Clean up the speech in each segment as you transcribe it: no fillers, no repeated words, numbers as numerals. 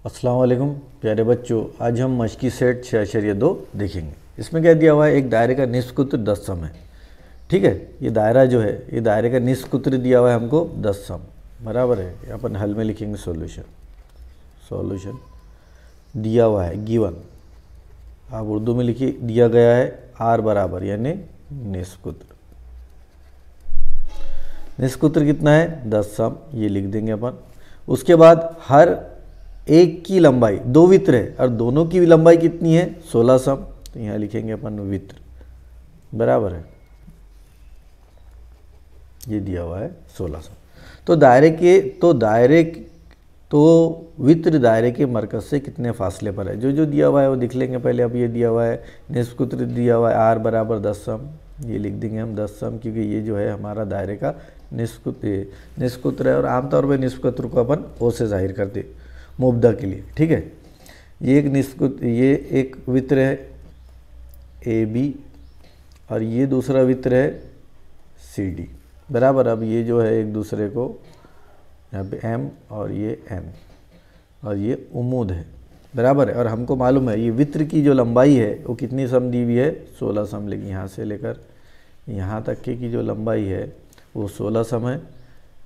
अस्सलाम वालेकुम प्यारे बच्चों, आज हम मश्की सेट 6.2 देखेंगे। इसमें क्या दिया हुआ है, एक दायरे का निस्फ कुत्र 10 सम है। ठीक है, ये दायरा जो है, ये दायरे का निस्फ कुत्र दिया हुआ है हमको 10 सम, बराबर है। अपन हल में लिखेंगे सॉल्यूशन दिया हुआ है, गिवन। आप उर्दू में लिखिए, दिया गया है आर बराबर यानी निस्फ कुत्र। निस्फ कुत्र कितना है, 10 सम, ये लिख देंगे अपन। उसके बाद हर एक की लंबाई, दो वित्र है और दोनों की लंबाई कितनी है, 16 सम, तो यहाँ लिखेंगे अपन वित्र, बराबर है। ये दिया हुआ है 16 सम। तो वित्र दायरे के मरकज से कितने फासले पर है, जो दिया हुआ है वो दिख लेंगे पहले। अब ये दिया हुआ है निस्फ कुत्र दिया हुआ है आर बराबर 10 सम, ये लिख देंगे हम 10 सम, क्योंकि ये जो है हमारा दायरे का निस्फ कुत्र है। और आमतौर पर निस्फ कुत्र को अपन ओ से जाहिर करते मुब्दा के लिए। ठीक है, ये एक वित्र है ए बी और ये दूसरा वित्र है सी डी, बराबर। अब ये जो है एक दूसरे को यहाँ पे एम और ये एन और ये उमूद है, बराबर है। और हमको मालूम है ये वित्र की जो लंबाई है वो कितनी सम दी हुई है, 16 सम। लेकिन यहाँ से लेकर यहाँ तक की जो लंबाई है वो 16 सम है।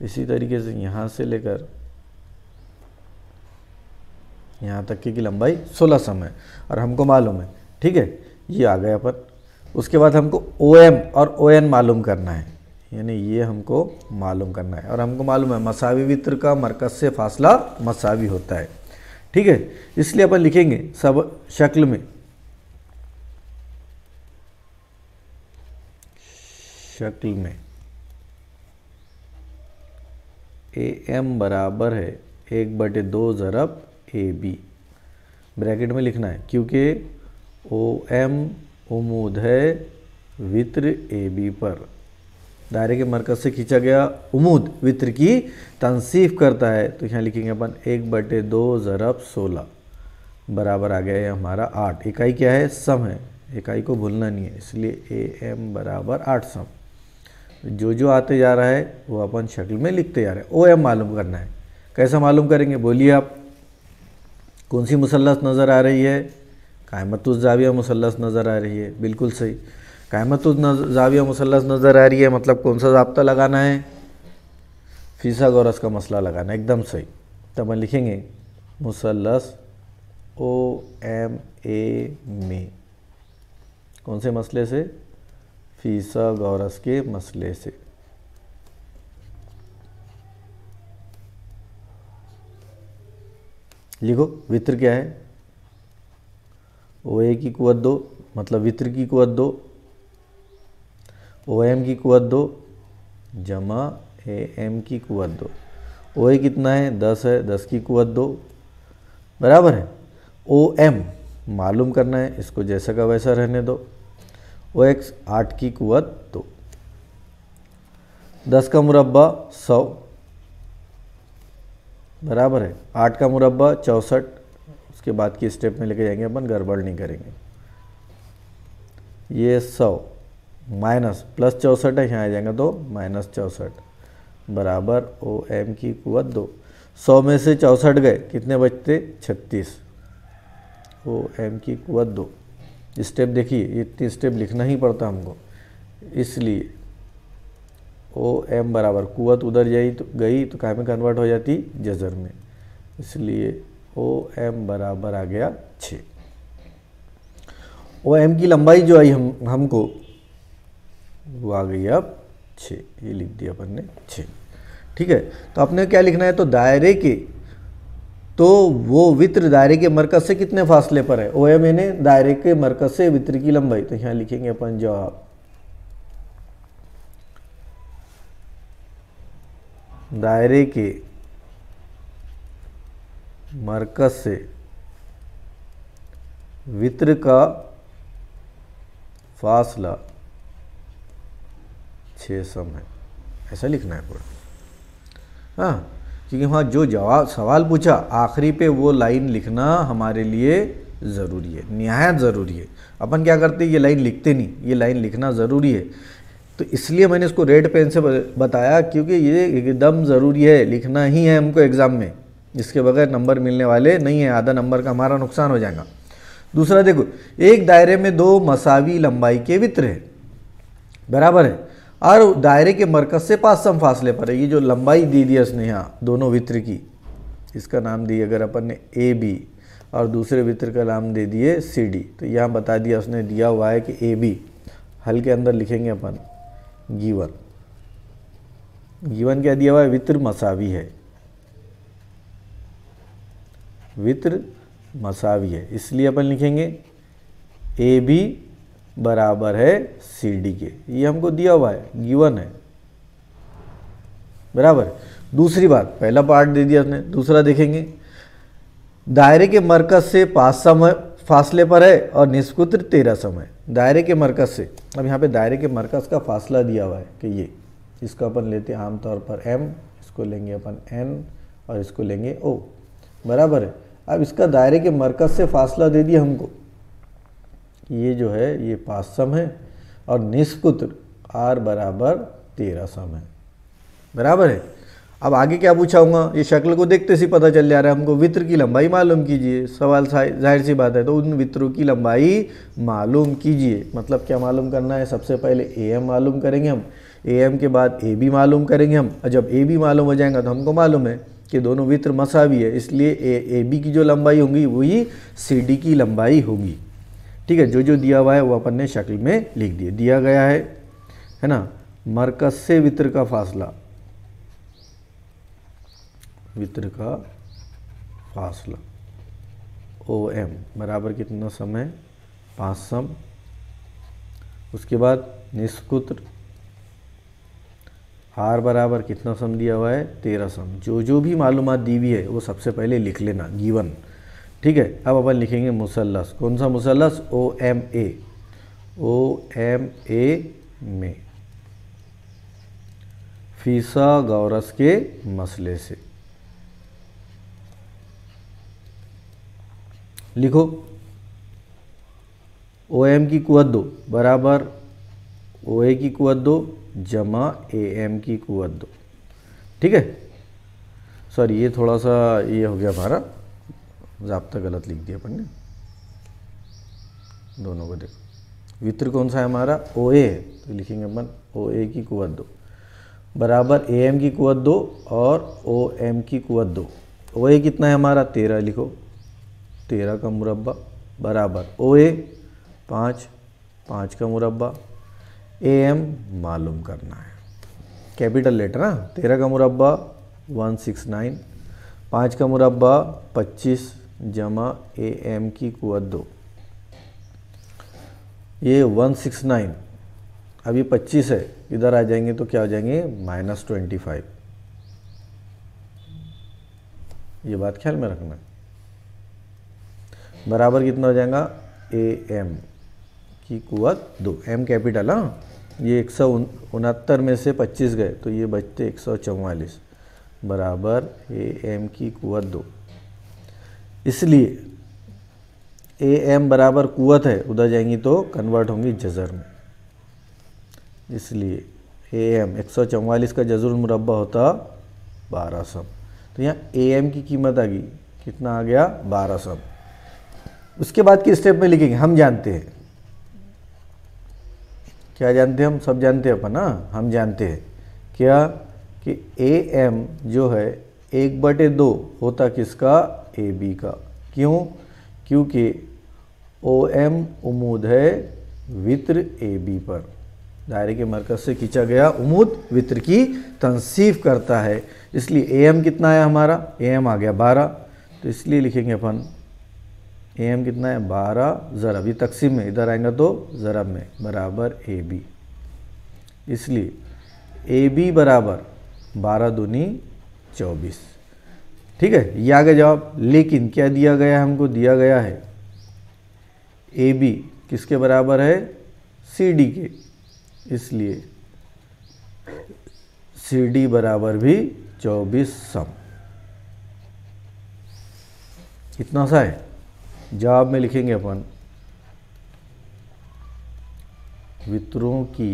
इसी तरीके से यहाँ से लेकर यहाँ तक की लंबाई 16 सम है और हमको मालूम है। ठीक है, ये आ गया अपन। उसके बाद हमको OM और ON मालूम करना है, यानी ये हमको मालूम करना है। और हमको मालूम है मसावी वित्र का मरकज से फासला मसावी होता है। ठीक है, इसलिए अपन लिखेंगे सब शक्ल में AM बराबर है 1/2 ज़रब AB, ब्रैकेट में लिखना है, क्योंकि OM उमूद है वित्र AB पर। दायरे के मरकज से खींचा गया उमूद वित्र की तंसीफ करता है, तो यहाँ लिखेंगे अपन 1/2 ज़रब 16 बराबर आ गया है हमारा 8। इकाई क्या है, सम है, इकाई को भूलना नहीं है, इसलिए AM बराबर 8 सम। जो आते जा रहा है वो अपन शक्ल में लिखते जा रहे हैं। OM मालूम करना है, कैसा मालूम करेंगे बोलिए आप। कौन सी मुसल्लस नज़र आ रही है, कायमतुज़ ज़ाविया मुसल्लस नज़र आ रही है, बिल्कुल सही। कायमतुज़ ज़ाविया मुसल्लस नज़र आ रही है, मतलब कौन सा ज़ाब्ता लगाना है, फिसागोरस का मसला लगाना है, एकदम सही। तब हम लिखेंगे मुसल्लस OMA में, कौन से मसले से, फिसागोरस के मसले से। लिखो वित्र क्या है, OA की कुवत 2, मतलब वित्र की कुवत 2, OM की कुवत 2 जमा AM की कुवत 2। OA कितना है, 10 है, 10 की कुवत 2, बराबर है। OM मालूम करना है, इसको जैसा का वैसा रहने दो। OX 8 की कुवत 2, 10 का मुरब्बा 100, बराबर है। 8 का मुरब्बा 64। उसके बाद की स्टेप में लेके जाएंगे अपन, गड़बड़ नहीं करेंगे। ये 100 माइनस प्लस 64 है, यहाँ आ जाएगा तो -64 बराबर OM की कुवत 2। 100 में से 64 गए, कितने बचते, 36। OM की कुवत 2। स्टेप देखिए, इतनी स्टेप लिखना ही पड़ता हमको, इसलिए OM बराबर कुवत उधर गई तो काय में कन्वर्ट हो जाती, जज़र में, इसलिए OM बराबर आ गया 6। OM की लंबाई जो आई हमको वो आ गई अब 6, ये लिख दिया अपन ने 6। ठीक है, तो आपने क्या लिखना है, तो वो वित्र दायरे के मरकज से कितने फासले पर है, OM यानी दायरे के मरकज से वित्र की लंबाई। तो यहाँ लिखेंगे अपन जवाब, दायरे के मरकज से वित्र का फासला 6 सम है, ऐसा लिखना है पूरा। हाँ, क्योंकि वहाँ जो सवाल पूछा आखिरी पे वो लाइन लिखना हमारे लिए ज़रूरी है, निहायत ज़रूरी है। अपन क्या करते हैं, ये लाइन लिखते नहीं, ये लाइन लिखना ज़रूरी है। तो इसलिए मैंने इसको रेड पेन से बताया, क्योंकि ये एकदम ज़रूरी है, लिखना ही है हमको एग्ज़ाम में। जिसके बगैर नंबर मिलने वाले नहीं है, आधा नंबर का हमारा नुकसान हो जाएगा। दूसरा देखो, एक दायरे में दो मसावी लंबाई के वृत्त है, बराबर है, और दायरे के मरकज से 5 सम फासले पर है। ये जो लंबाई दे दिया उसने यहाँ दोनों वृत्त की, इसका नाम दिए अगर अपन ने ए बी और दूसरे वृत्त का नाम दे दिए सी डी, तो यहाँ बता दिया उसने, दिया हुआ है कि ए बी, हल के अंदर लिखेंगे अपन गिवन। गिवन क्या दिया हुआ है? वृत्त मसावी है, वृत्त मसावी है, इसलिए अपन लिखेंगे ए बी बराबर है सी डी के। ये हमको दिया हुआ है, गिवन है, बराबर। दूसरी बात, पहला पार्ट दे दिया उसने, दूसरा देखेंगे, दायरे के मरकज से 5 सम फासले पर है और निष्कुत्र 13 सम है। दायरे के मरकज से, अब यहाँ पे दायरे के मरकज का फासला दिया हुआ है कि ये, इसको अपन लेते हैं आमतौर पर m, इसको लेंगे अपन n और इसको लेंगे o, बराबर है। अब इसका दायरे के मरकज से फासला दे दिया हमको, ये जो है ये 5 सम है और निष्कुत्र r बराबर 13 सम है, बराबर है। अब आगे क्या पूछा होगा, ये शक्ल को देखते से पता चल जा रहा है हमको, वृत्त की लंबाई मालूम कीजिए। सवाल जाहिर सी बात है, तो उन वृत्तों की लंबाई मालूम कीजिए। मतलब क्या मालूम करना है? सबसे पहले ए एम मालूम करेंगे हम, ए एम के बाद ए बी मालूम करेंगे हम, और जब ए बी मालूम हो जाएगा तो हमको मालूम है कि दोनों वृत्त मसावी है, इसलिए ए बी की जो लंबाई होगी वही सी डी की लंबाई होगी। ठीक है, जो जो दिया हुआ है वो अपन ने शक्ल में लिख दिया। दिया गया है ना, मरकज से वृत्त का फासला, वृत्त का फासला ओ एम बराबर कितना सम है? 5 सम। उसके बाद निष्कुत्र आर बराबर कितना सम दिया हुआ है? 13 सम। जो जो भी मालूमात दी हुई है वो सबसे पहले लिख लेना, गिवन। ठीक है, अब अपन लिखेंगे मुसल्लस। कौन सा मुसल्लस? O M A, O M A में फीसा गौरस के मसले से। लिखो, ओ एम की कुवत 2 बराबर ओ ए की कुवत 2 जमा ए एम की कुवत 2। ठीक है, सॉरी ये थोड़ा सा ये हो गया हमारा, ज़ाब्ता गलत लिख दिया अपन ने। दोनों को देखो, वृत्त कौन सा है हमारा? ओ ए है, तो लिखेंगे अपन ओ ए की कुवत 2 बराबर ए एम की कुवत 2 और ओ एम की कुवत 2। ओ ए कितना है हमारा? 13, लिखो 13 का मुरब्बा बराबर ओ ए 5 का मुरब्बा, ए एम मालूम करना है, कैपिटल लेटर ना। 13 का मुरब्बा 169, 5 का मुरब्बा 25 जमा ए एम की कुवत 2। ये 169, अभी 25 है, इधर आ जाएंगे तो क्या हो जाएंगे? -25। ये बात ख्याल में रखना, बराबर कितना हो जाएगा? ए एम की कुवत 2, एम कैपिटल। हाँ, ये 169 में से 25 गए तो ये बचते 144 बराबर ए एम की कुवत 2। इसलिए ए एम बराबर कुवत है, उधर जाएंगी तो कन्वर्ट होंगी जज़र में, इसलिए ए एम 144 का जज़ुर मुरब्बा होता 12 सम। तो यहाँ ए एम की कीमत आ गई, कितना आ गया? 12 सम। उसके बाद के स्टेप में लिखेंगे, हम जानते हैं, क्या जानते हैं? हम सब जानते हैं अपन ना, हम जानते हैं क्या कि ए एम जो है 1/2 होता किसका? ए बी का। क्यों? क्योंकि ओ एम उमूद है वृत्त ए बी पर, दायरे के मरकज से खींचा गया उमूद वृत्त की तंसीफ करता है, इसलिए ए एम कितना है हमारा? ए एम आ गया 12, तो इसलिए लिखेंगे अपन ए एम कितना है? 12 ज़रब, ये तकसीम में, इधर आएगा तो ज़रब में, बराबर ए बी। इसलिए ए बी बराबर 12 दूनी 24। ठीक है, ये आ गया जवाब। लेकिन क्या दिया गया है हमको? दिया गया है ए बी किसके बराबर है? सी डी के, इसलिए सी डी बराबर भी 24 सम। इतना सा है। जवाब में लिखेंगे अपन वृत्तों की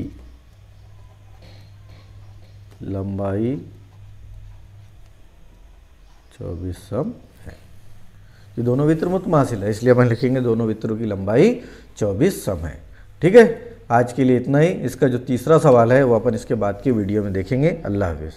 लंबाई 24 सम है। ये दोनों वित्र मुतमासिल है, इसलिए अपन लिखेंगे दोनों वित्रों की लंबाई 24 सम है। ठीक है, आज के लिए इतना ही। इसका जो तीसरा सवाल है वो अपन इसके बाद की वीडियो में देखेंगे। अल्लाह हाफिज़।